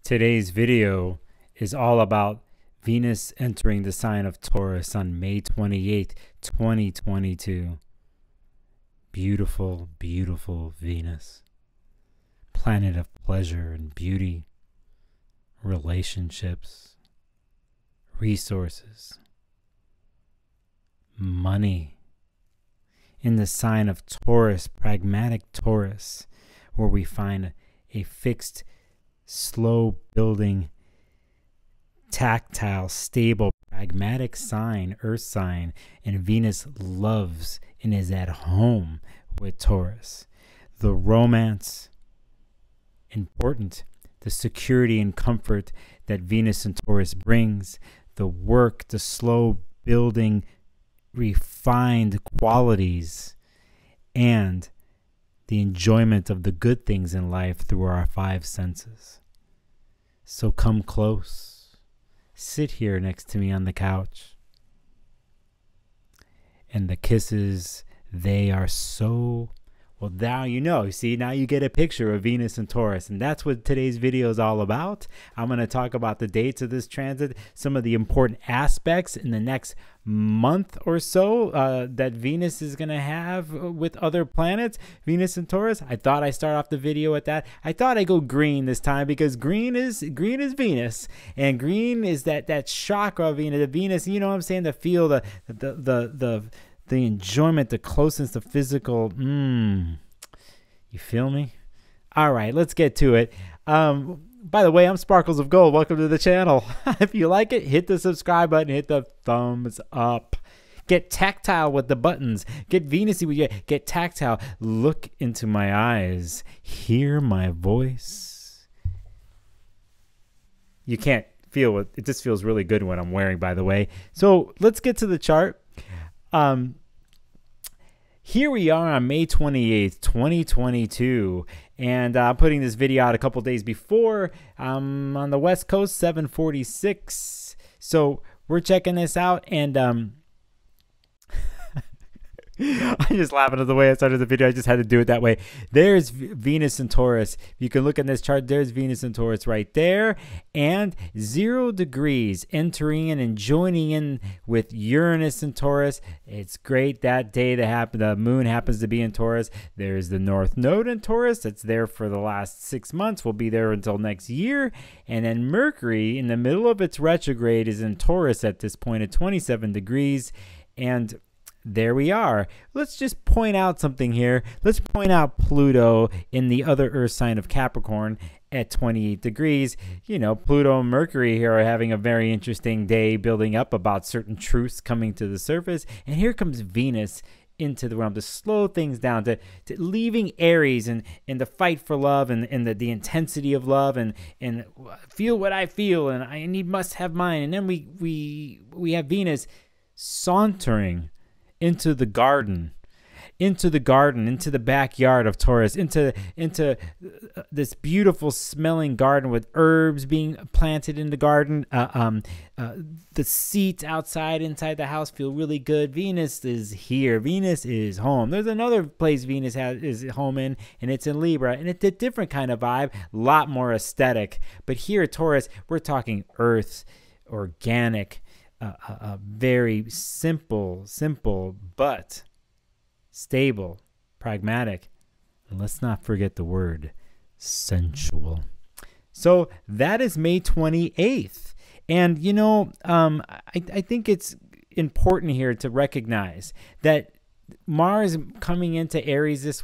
Today's video is all about Venus entering the sign of Taurus on May 28th, 2022. Beautiful, beautiful Venus. Planet of pleasure and beauty, relationships, resources, money. In the sign of Taurus, pragmatic Taurus, where we find a fixed, slow building, tactile, stable, pragmatic sign, earth sign, and Venus loves and is at home with Taurus. The romance, important, the security and comfort that Venus and Taurus brings, the work, the slow building, refined qualities, and the enjoyment of the good things in life through our five senses. So come close, sit here next to me on the couch, and the kisses, they are so, well, now you know. See, now you get a picture of Venus and Taurus, and that's what today's video is all about. I'm going to talk about the dates of this transit, some of the important aspects in the next month or so that Venus is going to have with other planets, Venus and Taurus. I thought I'd start off the video with that. I thought I'd go green this time because green is Venus, and green is that chakra of Venus, the Venus, you know what I'm saying, the feel, the enjoyment, the closeness, the physical. You feel me? All right, let's get to it. By the way, I'm Sparkles of Gold. Welcome to the channel. If you like it, hit the subscribe button, hit the thumbs up. Get tactile with the buttons. Get Venus-y with you. Get tactile. Look into my eyes. Hear my voice. You can't feel it. It just feels really good when I'm wearing, by the way. So let's get to the chart. Here we are on May 28th, 2022, and I'm putting this video out a couple days before. On the West Coast, 7:46. So we're checking this out, and I'm just laughing at the way I started the video. I just had to do it that way. There's Venus and Taurus. You can look at this chart. There's Venus and Taurus right there. And 0 degrees entering in and joining in with Uranus and Taurus. It's great that day the moon happens to be in Taurus. There's the North Node in Taurus. That's there for the last 6 months. Will be there until next year. And then Mercury, in the middle of its retrograde, is in Taurus at this point at 27 degrees. And there we are. Let's just point out something here. Let's point out Pluto in the other earth sign of Capricorn at 28 degrees. You know, Pluto and Mercury here are having a very interesting day building up about certain truths coming to the surface. And here comes Venus into the realm to slow things down, to leaving Aries and the fight for love and the intensity of love and feel what I feel and I must have mine. And then we have Venus sauntering into the garden, into the backyard of Taurus, into this beautiful smelling garden with herbs being planted in the garden. The seats outside, inside the house feel really good. Venus is here. Venus is home. There's another place Venus is home in, and it's in Libra, and it's a different kind of vibe, a lot more aesthetic. But here at Taurus, we're talking earth, organic, very simple but stable, pragmatic, and let's not forget the word sensual. So that is May 28th, and you know, I think it's important here to recognize that Mars coming into Aries this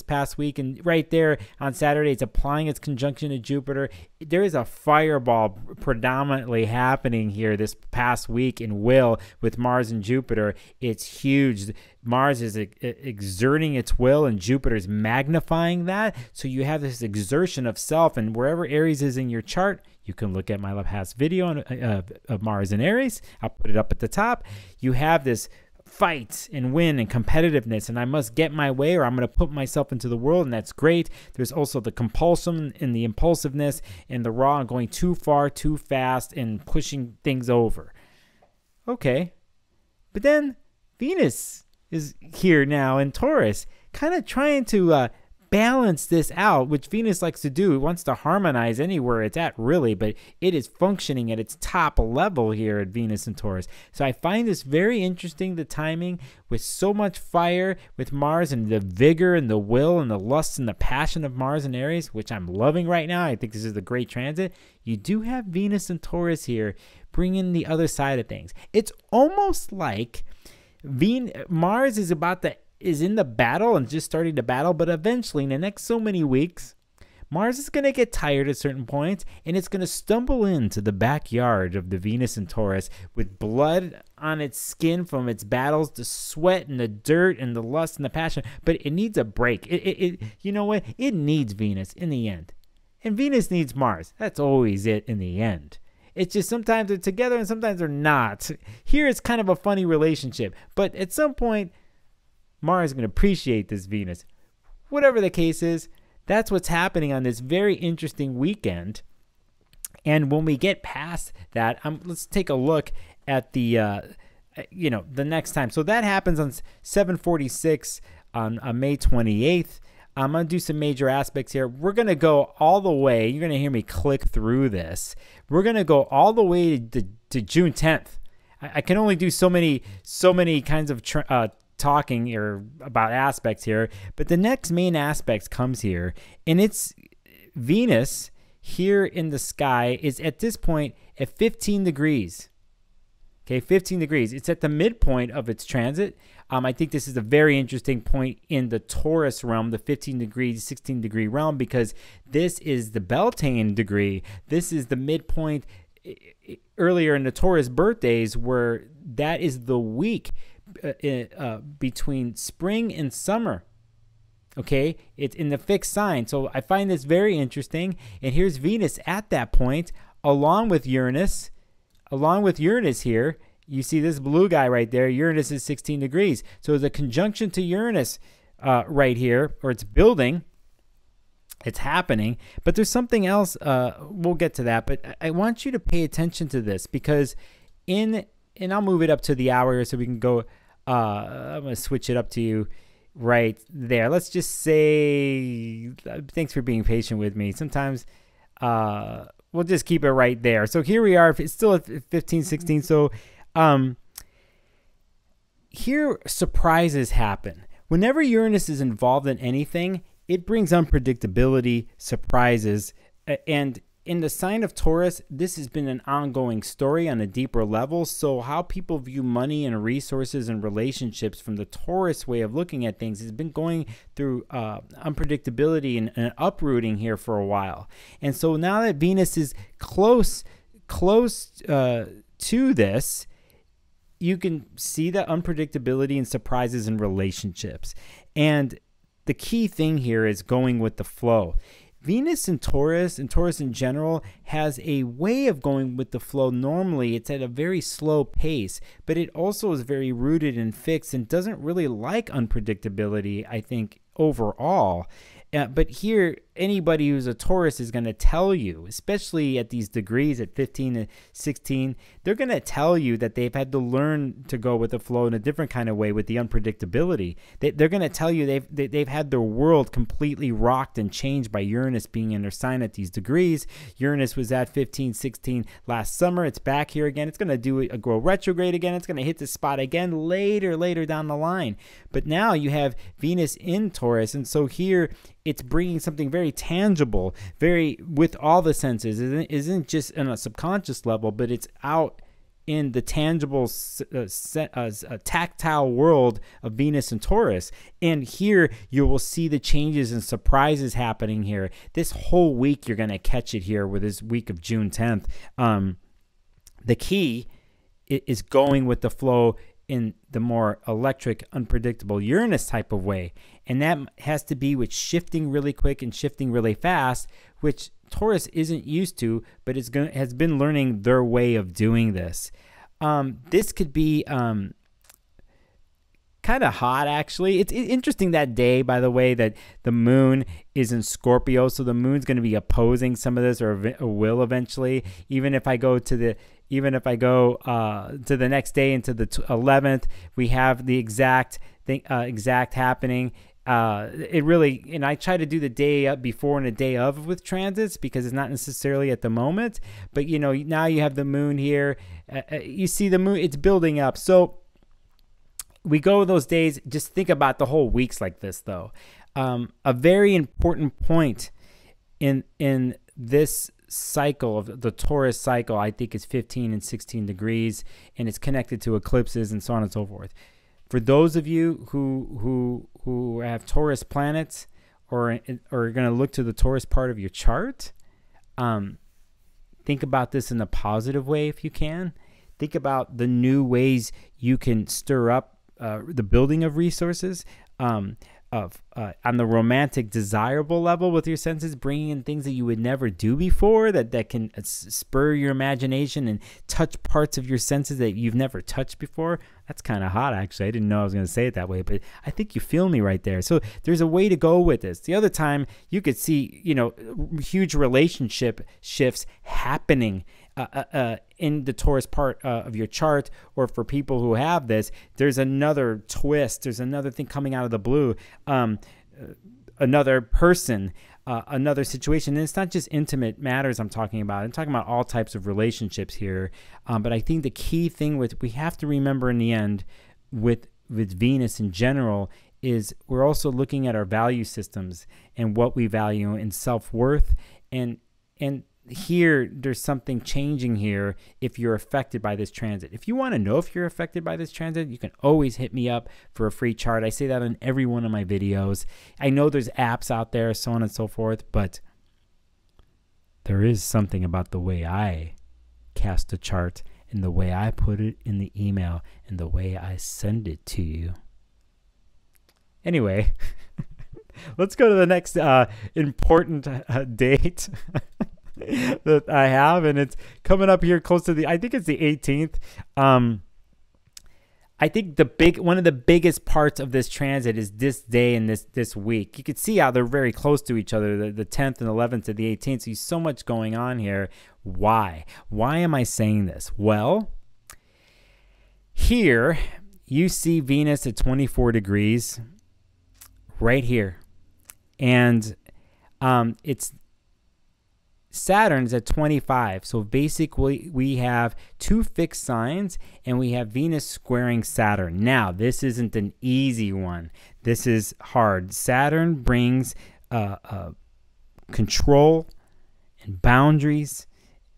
past week, and right there on Saturday, it's applying its conjunction to Jupiter. There is a fireball predominantly happening here this past week in will with Mars and Jupiter. It's huge. Mars is exerting its will, and Jupiter is magnifying that. So you have this exertion of self, and wherever Aries is in your chart, you can look at my past video of Mars and Aries. I'll put it up at the top. You have this fight and win and competitiveness, and I must get my way or I'm going to put myself into the world, and that's great. There's also the compulsion and the impulsiveness and the raw and going too far, too fast, and pushing things over. Okay. But then Venus is here now in Taurus, kind of trying to balance this out, which Venus likes to do. It wants to harmonize anywhere it's at, really, but it is functioning at its top level here at Venus in Taurus. So I find this very interesting, the timing, with so much fire with Mars and the vigor and the will and the lust and the passion of Mars and Aries, which I'm loving right now. I think this is a great transit. You do have Venus in Taurus here bringing the other side of things. It's almost like Mars is in the battle and just starting to battle, but eventually in the next so many weeks, Mars is going to get tired at certain points, and it's going to stumble into the backyard of the Venus in Taurus with blood on its skin from its battles, the sweat and the dirt and the lust and the passion. But it needs a break. You know what? It needs Venus in the end. And Venus needs Mars. That's always it in the end. It's just sometimes they're together and sometimes they're not. Here it's kind of a funny relationship. But at some point, Mars is going to appreciate this Venus. Whatever the case is, that's what's happening on this very interesting weekend. And when we get past that, let's take a look at the next time. So that happens on 7/46 on May 28th. I'm going to do some major aspects here. We're going to go all the way. You're going to hear me click through this. We're going to go all the way to June 10th. I can only do so many kinds of talking or about aspects here, but the next main aspect comes here, and it's Venus here in the sky is at this point at 15 degrees. Okay, 15 degrees. It's at the midpoint of its transit. I think this is a very interesting point in the Taurus realm, the 15 degrees, 16 degree realm, because this is the Beltane degree. This is the midpoint earlier in the Taurus birthdays, where that is the week between spring and summer. Okay, it's in the fixed sign. So I find this very interesting. And here's Venus at that point, along with Uranus. Along with Uranus here, you see this blue guy right there. Uranus is 16 degrees. So the conjunction to Uranus right here, or it's building. It's happening. But there's something else. We'll get to that. But I want you to pay attention to this, because and I'll move it up to the hour so we can go. I'm going to switch it up to you right there. Let's just say, thanks for being patient with me. Sometimes we'll just keep it right there. So here we are. It's still at 15, 16. So here surprises happen. Whenever Uranus is involved in anything, it brings unpredictability, surprises, and in the sign of Taurus, this has been an ongoing story on a deeper level. So how people view money and resources and relationships from the Taurus way of looking at things has been going through unpredictability and uprooting here for a while. And so now that Venus is close to this, you can see the unpredictability and surprises in relationships. And the key thing here is going with the flow. Venus in Taurus, and Taurus in general, has a way of going with the flow. Normally, it's at a very slow pace, but it also is very rooted and fixed and doesn't really like unpredictability, I think, overall. But here, anybody who's a Taurus is going to tell you, especially at these degrees at 15 and 16, they're going to tell you that they've had to learn to go with the flow in a different kind of way with the unpredictability. They're going to tell you they've had their world completely rocked and changed by Uranus being in their sign at these degrees. Uranus was at 15, 16 last summer. It's back here again. It's going to go retrograde again. It's going to hit the spot again later down the line. But now you have Venus in Taurus, and so here it's bringing something very tangible, very with all the senses. It isn't just on a subconscious level, but it's out in the tangible, tactile world of Venus and Taurus. And here you will see the changes and surprises happening here. This whole week you're going to catch it here with this week of June 10th. The key is going with the flow in the more electric, unpredictable Uranus type of way. And that has to be with shifting really quick and shifting really fast, which Taurus isn't used to, but has been learning their way of doing this. This could be kind of hot, actually. It's interesting that day, by the way, that the moon is in Scorpio, so the moon's going to be opposing some of this, or will eventually. Even if I go to the next day into the 11th, we have the exact happening it really, and I try to do the day up before and the day of with transits because it's not necessarily at the moment, but you know, now you have the moon here. You see the moon, it's building up. So we go those days, just think about the whole weeks like this though. A very important point in this cycle of the Taurus cycle, I think is 15 and 16 degrees, and it's connected to eclipses and so on and so forth. For those of you who have Taurus planets or are going to look to the Taurus part of your chart, think about this in a positive way if you can. Think about the new ways you can stir up the building of resources, on the romantic desirable level with your senses, bringing in things that you would never do before, that can spur your imagination and touch parts of your senses that you've never touched before. That's kind of hot, actually. I didn't know I was going to say it that way, but I think you feel me right there. So there's a way to go with this. The other time you could see, you know, huge relationship shifts happening in the Taurus part of your chart, or for people who have this, there's another twist. There's another thing coming out of the blue, another person, another situation. And it's not just intimate matters I'm talking about. I'm talking about all types of relationships here. But I think the key thing we have to remember in the end with Venus in general is we're also looking at our value systems and what we value in self-worth, and here there's something changing here if you're affected by this transit. If you want to know if you're affected by this transit, you can always hit me up for a free chart. I say that in every one of my videos. I know there's apps out there, so on and so forth, but there is something about the way I cast a chart and the way I put it in the email and the way I send it to you. Anyway, let's go to the next important date that I have, and it's coming up here close to I think it's the 18th. I think one of the biggest parts of this transit is this day and this week. You can see how they're very close to each other, the 10th and 11th to the 18th. So there's so much going on here. Why am I saying this? Well, here you see Venus at 24 degrees right here, and it's Saturn's at 25. So basically we have two fixed signs and we have Venus squaring Saturn. Now, this isn't an easy one. This is hard. Saturn brings control and boundaries,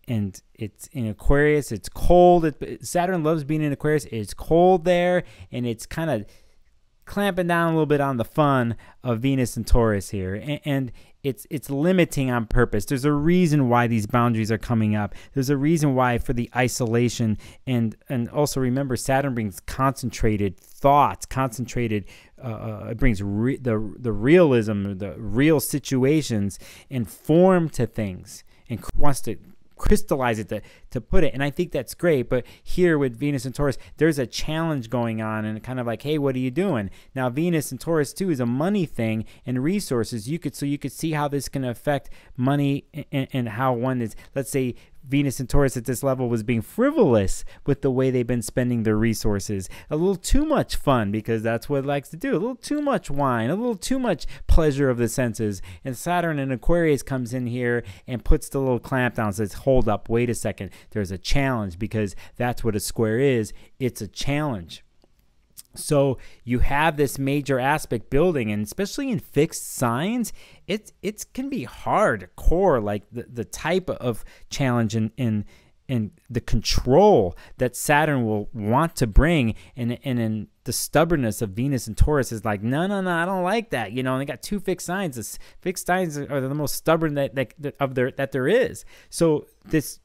and it's in Aquarius. It's cold. Saturn loves being in Aquarius. It's cold there, and it's kind of clamping down a little bit on the fun of Venus and Taurus here, and it's limiting on purpose. There's a reason why these boundaries are coming up. There's a reason why for the isolation, and also remember, Saturn brings concentrated thoughts, it brings the realism, the real situations, and form to things, and wants to crystallize it to put it. And I think that's great. But here with Venus and Taurus, there's a challenge going on, and kind of like, hey, what are you doing? Now, Venus and Taurus too is a money thing and resources. You could see how this can affect money, and how one is, let's say Venus and Taurus at this level was being frivolous with the way they've been spending their resources. A little too much fun, because that's what it likes to do. A little too much wine, a little too much pleasure of the senses. And Saturn in Aquarius comes in here and puts the little clamp down, says, hold up, wait a second. There's a challenge, because that's what a square is. It's a challenge. So you have this major aspect building, and especially in fixed signs, it can be hardcore, like the type of challenge and the control that Saturn will want to bring, and in the stubbornness of Venus and Taurus is like, no, I don't like that. You know, and they got two fixed signs. This fixed signs are the most stubborn that there is. So this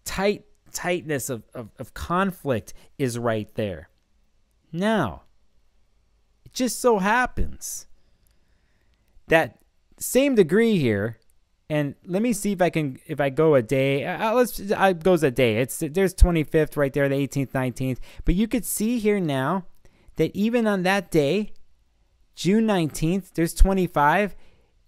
tightness of conflict is right there. Now, it just so happens that same degree here, and let me see if I go a day. I goes a day. There's 25th right there, the 18th, 19th. But you could see here now that even on that day, June 19th, there's 25.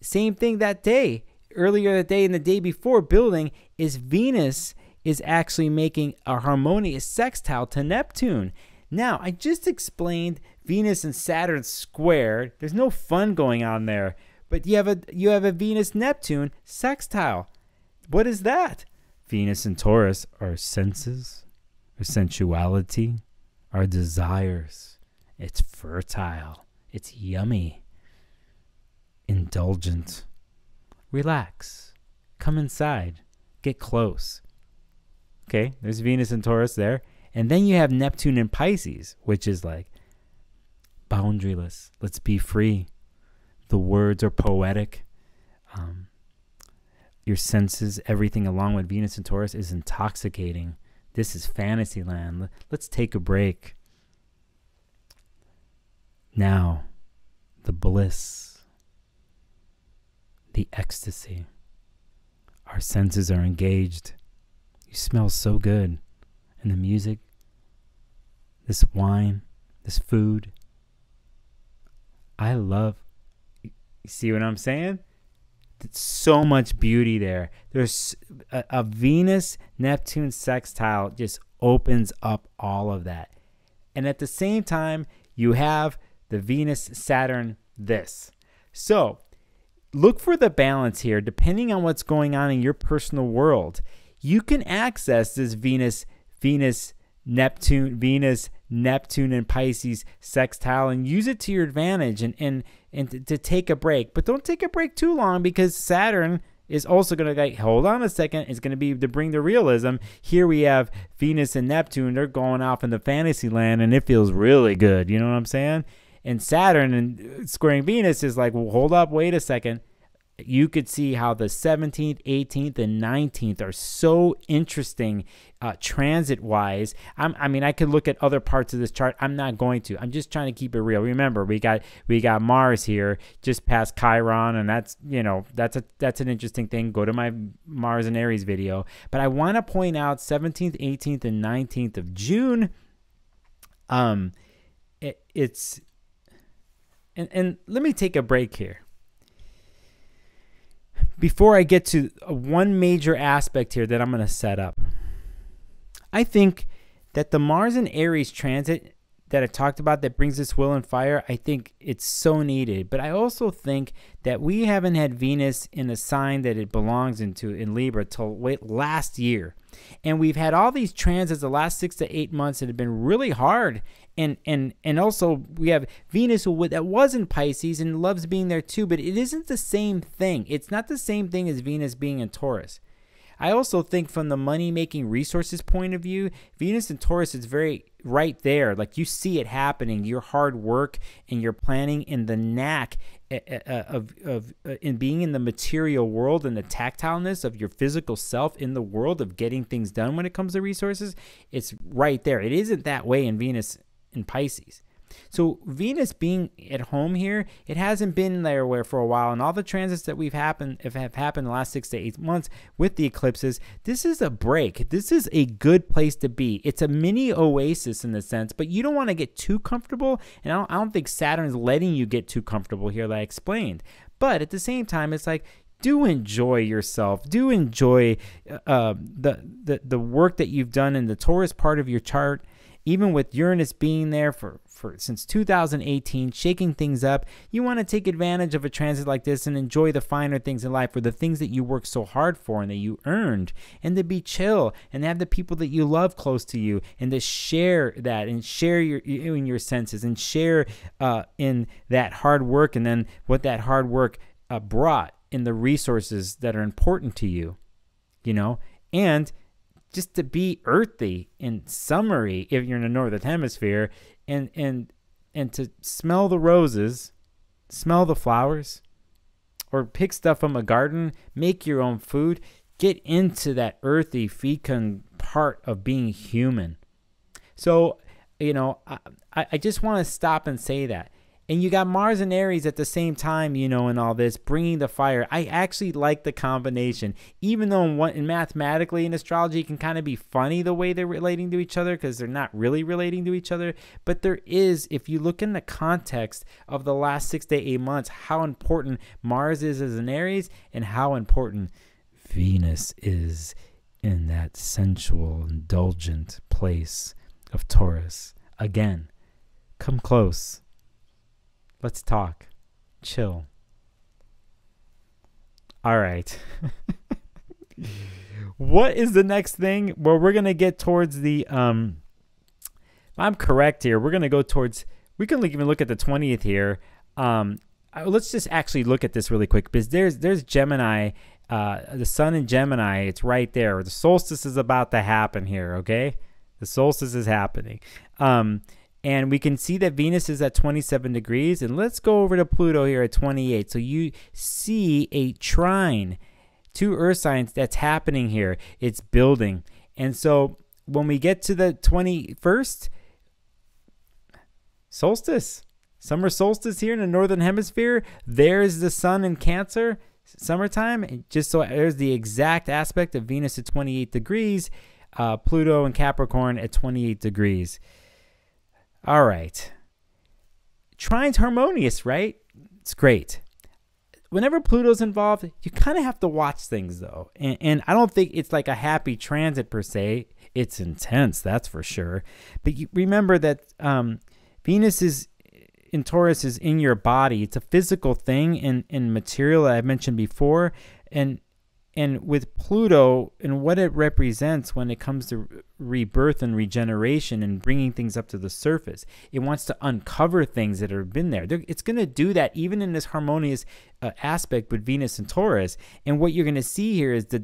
Same thing that day. Earlier that day and the day before building is Venus is actually making a harmonious sextile to Neptune. Now, I just explained Venus and Saturn squared. There's no fun going on there. But you have a Venus Neptune sextile. What is that? Venus and Taurus are senses, our sensuality, our desires. It's fertile. It's yummy. Indulgent. Relax. Come inside. Get close. Okay, there's Venus and Taurus there. And then you have Neptune and Pisces, which is like boundaryless. Let's be free. The words are poetic. Your senses, everything along with Venus and Taurus is intoxicating. This is fantasy land. Let's take a break. Now, the bliss, the ecstasy. Our senses are engaged. You smell so good. And the music, this wine, this food. I love, you see what I'm saying? There's so much beauty there. There's a Venus-Neptune sextile just opens up all of that. And at the same time, you have the Venus-Saturn this. So look for the balance here. Depending on what's going on in your personal world, you can access this Venus-Neptune and Pisces sextile and use it to your advantage and to take a break. But don't take a break too long, because Saturn is also going to, like, hold on a second. It's going to be to bring the realism. Here we have Venus and Neptune. They're going off in the fantasy land, and it feels really good. You know what I'm saying? And Saturn and squaring Venus is like, well, hold up, wait a second. You could see how the 17th, 18th, and 19th are so interesting transit-wise. I could look at other parts of this chart. I'm not going to. I'm just trying to keep it real. Remember, we got Mars here just past Chiron, and that's an interesting thing. Go to my Mars and Aries video. But I want to point out 17th, 18th, and 19th of June. It's let me take a break here. Before I get to one major aspect here that I'm going to set up, I think that the Mars and Aries transit that I talked about that brings this will and fire, I think it's so needed. But I also think that we haven't had Venus in a sign that it belongs into in Libra till last year. And we've had all these transits the last 6 to 8 months that have been really hard. And also we have Venus that was in Pisces and loves being there too, but it isn't the same thing. It's not the same thing as Venus being in Taurus. I also think from the money-making resources point of view, Venus and Taurus is very right there. Like, you see it happening, your hard work and your planning and the knack in being in the material world and the tactileness of your physical self in the world of getting things done when it comes to resources. It's right there. It isn't that way in Venus in Pisces. So Venus being at home here, it hasn't been there for a while, and all the transits that have happened the last 6 to 8 months with the eclipses, this is a break. This is a good place to be. It's a mini oasis in a sense, but you don't want to get too comfortable, and I don't think Saturn is letting you get too comfortable here, like I explained. But at the same time, it's like, do enjoy yourself. Do enjoy the work that you've done in the Taurus part of your chart. Even with Uranus being there since 2018, shaking things up, you want to take advantage of a transit like this and enjoy the finer things in life, or the things that you worked so hard for and that you earned, and to be chill and have the people that you love close to you, and to share that and share in your senses and share in that hard work, and then what that hard work brought in the resources that are important to you, and just to be earthy and summery if you're in the northern hemisphere, and to smell the roses, smell the flowers, or pick stuff from a garden, make your own food, get into that earthy fecund part of being human. So, I just want to stop and say that. And you got Mars and Aries at the same time, and all this, bringing the fire. I actually like the combination, even though mathematically in astrology it can kind of be funny the way they're relating to each other, because they're not really relating to each other. But there is, if you look in the context of the last 6 to 8 months, how important Mars is as an Aries, and how important Venus is in that sensual, indulgent place of Taurus. Again, Come close. Let's talk. Chill. All right. What is the next thing? Well, we're going to get towards the, if I'm correct here, we're going to go towards, we can even look at the 20th here. Let's just actually look at this really quick, because there's Gemini, the sun in Gemini. It's right there. The solstice is about to happen here, okay? The solstice is happening. And we can see that Venus is at 27 degrees. And let's go over to Pluto here at 28. So you see a trine, 2 earth signs that's happening here. It's building. And so when we get to the 21st, solstice, summer solstice here in the northern hemisphere, there's the sun in Cancer, summertime. And just so there's the exact aspect of Venus at 28 degrees, Pluto and Capricorn at 28 degrees. All right. Trine's harmonious, right? It's great. Whenever Pluto's involved, you kind of have to watch things, though. And I don't think it's like a happy transit per se. It's intense, that's for sure. But you remember that Venus is in Taurus is in your body. It's a physical thing in material that I mentioned before. And with Pluto and what it represents when it comes to rebirth and regeneration and bringing things up to the surface, it wants to uncover things that have been there. It's going to do that even in this harmonious aspect with Venus and Taurus. And what you're going to see here is the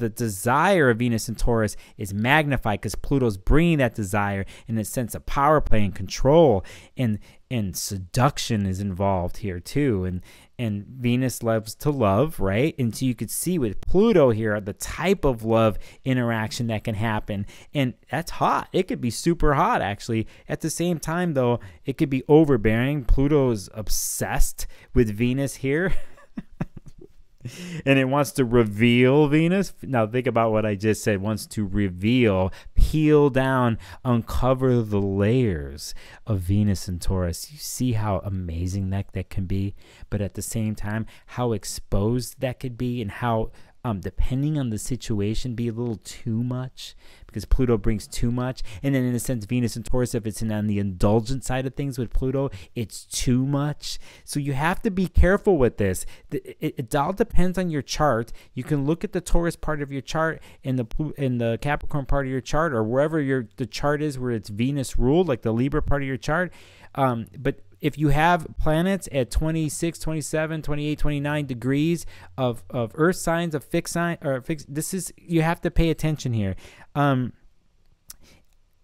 desire of Venus and Taurus is magnified because Pluto's bringing that desire in a sense of power play and control, and seduction is involved here too. And Venus loves to love, right? And so you could see with Pluto here the type of love interaction that can happen. And that's hot. It could be super hot, actually. At the same time, though, it could be overbearing. Pluto's obsessed with Venus here. And it wants to reveal Venus. Now think about what I just said. It wants to reveal, peel down, uncover the layers of Venus and Taurus. You see how amazing that can be, but at the same time, how exposed that could be, and how depending on the situation, be a little too much, because Pluto brings too much. And then in a sense, Venus and Taurus, if it's on the indulgent side of things with Pluto, it's too much. So you have to be careful with this. It all depends on your chart. You can look at the Taurus part of your chart and the Capricorn part of your chart, or wherever the chart is where it's Venus ruled, like the Libra part of your chart. But if you have planets at 26, 27, 28, 29 degrees of earth signs, of fixed sign, you have to pay attention here.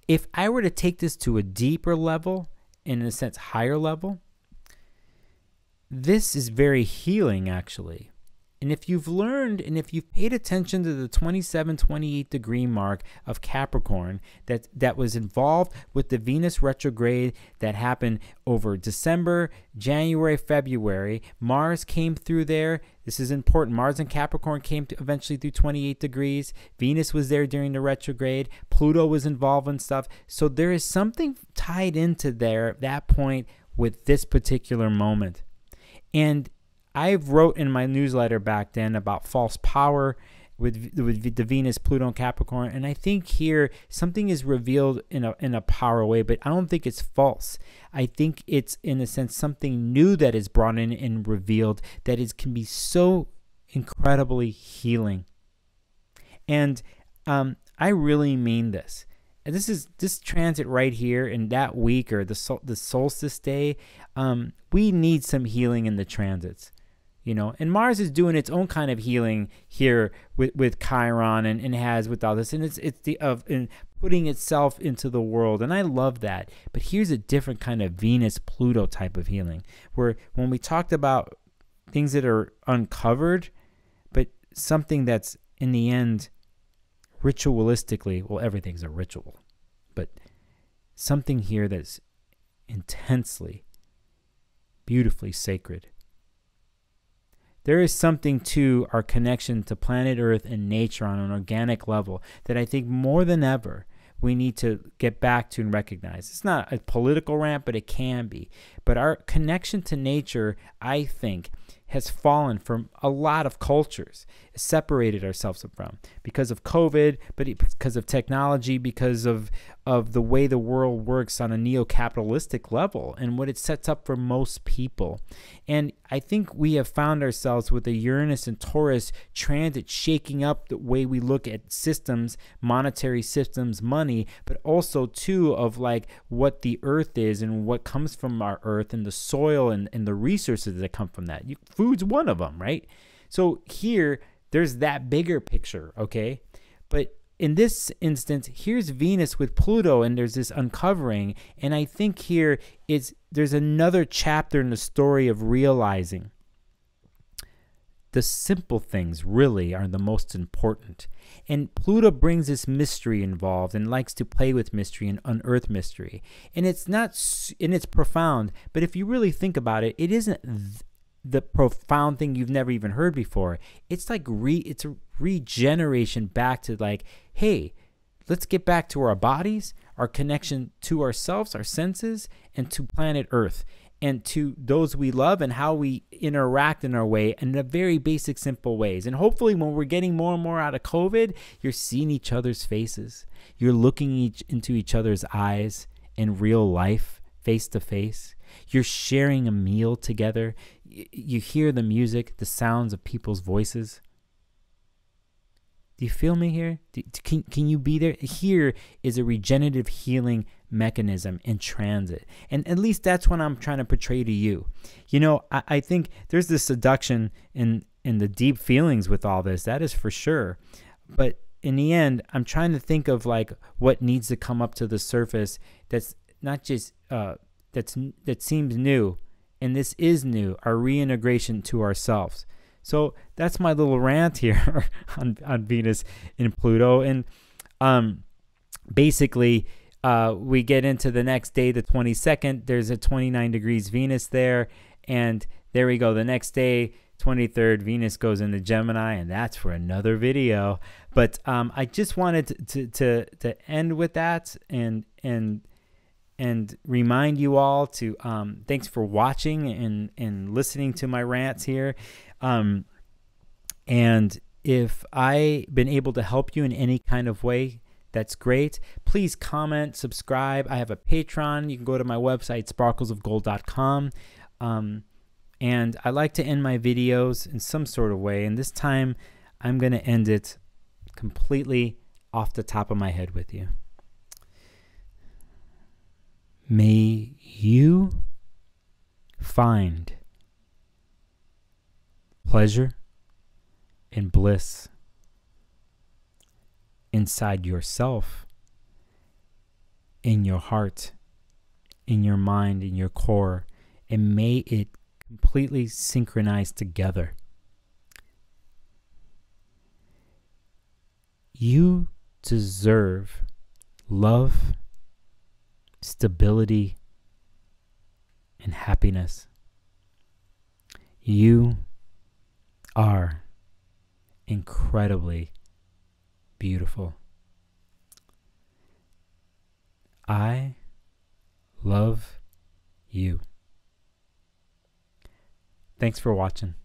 If I were to take this to a deeper level, in a sense, higher level, this is very healing, actually. And if you've learned and if you've paid attention to the 27, 28 degree mark of Capricorn that was involved with the Venus retrograde that happened over December, January, February, Mars came through there. This is important. Mars and Capricorn came eventually through 28 degrees. Venus was there during the retrograde. Pluto was involved in stuff. So there is something tied into that point with this particular moment. And I wrote in my newsletter back then about false power with the Venus, Pluto, and Capricorn, and I think here something is revealed in a power way, but I don't think it's false. I think it's, in a sense, something new that is brought in and revealed that can be so incredibly healing. And I really mean this. And this transit right here in that week, or the solstice day, we need some healing in the transits. And Mars is doing its own kind of healing here with Chiron and has with all this, and it's in putting itself into the world, and I love that. But here's a different kind of Venus Pluto type of healing, where when we talked about things that are uncovered, but something that's in the end ritualistically, well, everything's a ritual, but something here that's intensely, beautifully sacred. There is something to our connection to planet Earth and nature on an organic level that I think more than ever we need to get back to and recognize. It's not a political rant, but it can be. But our connection to nature, I think, has fallen from a lot of cultures, separated ourselves from, because of COVID, but because of technology, because of of the way the world works on a neo-capitalistic level and what it sets up for most people. And I think we have found ourselves with the Uranus and Taurus transit shaking up the way we look at systems, monetary systems, money, but also too of like what the earth is and what comes from our earth and the soil and the resources that come from that. Food's one of them, right? So here, there's that bigger picture, okay? But in this instance, here's Venus with Pluto, and there's this uncovering. And I think here there's another chapter in the story of realizing the simple things really are the most important. And Pluto brings this mystery involved and likes to play with mystery and unearth mystery. And it's profound, but if you really think about it, it isn't the profound thing you've never even heard before. It's like it's a regeneration back to like, hey, let's get back to our bodies, our connection to ourselves, our senses, and to planet Earth, and to those we love, and how we interact in our way in a very basic, simple ways. And hopefully when we're getting more and more out of COVID, you're seeing each other's faces. You're looking into each other's eyes in real life, face to face. You're sharing a meal together. You hear the music, the sounds of people's voices. Do you feel me here? Can you be there? Here is a regenerative healing mechanism in transit. And at least that's what I'm trying to portray to you. You know, I think there's this seduction in the deep feelings with all this. That is for sure. But in the end, I'm trying to think of like what needs to come up to the surface that's not just that seems new. And this is new, our reintegration to ourselves. So that's my little rant here on Venus in Pluto. And basically, we get into the next day, the 22nd. There's a 29 degrees Venus there. And there we go. The next day, 23rd, Venus goes into Gemini. And that's for another video. But I just wanted to end with that and remind you all to thanks for watching and listening to my rants here. And if I've been able to help you in any kind of way, that's great. Please comment, subscribe. I have a Patreon. You can go to my website, sparklesofgold.com. And I like to end my videos in some sort of way. And this time, I'm going to end it completely off the top of my head with you. May you find pleasure and bliss inside yourself, in your heart, in your mind, in your core, and may it completely synchronize together. You deserve love, stability, and happiness. You are incredibly beautiful. I love you. Thanks for watching.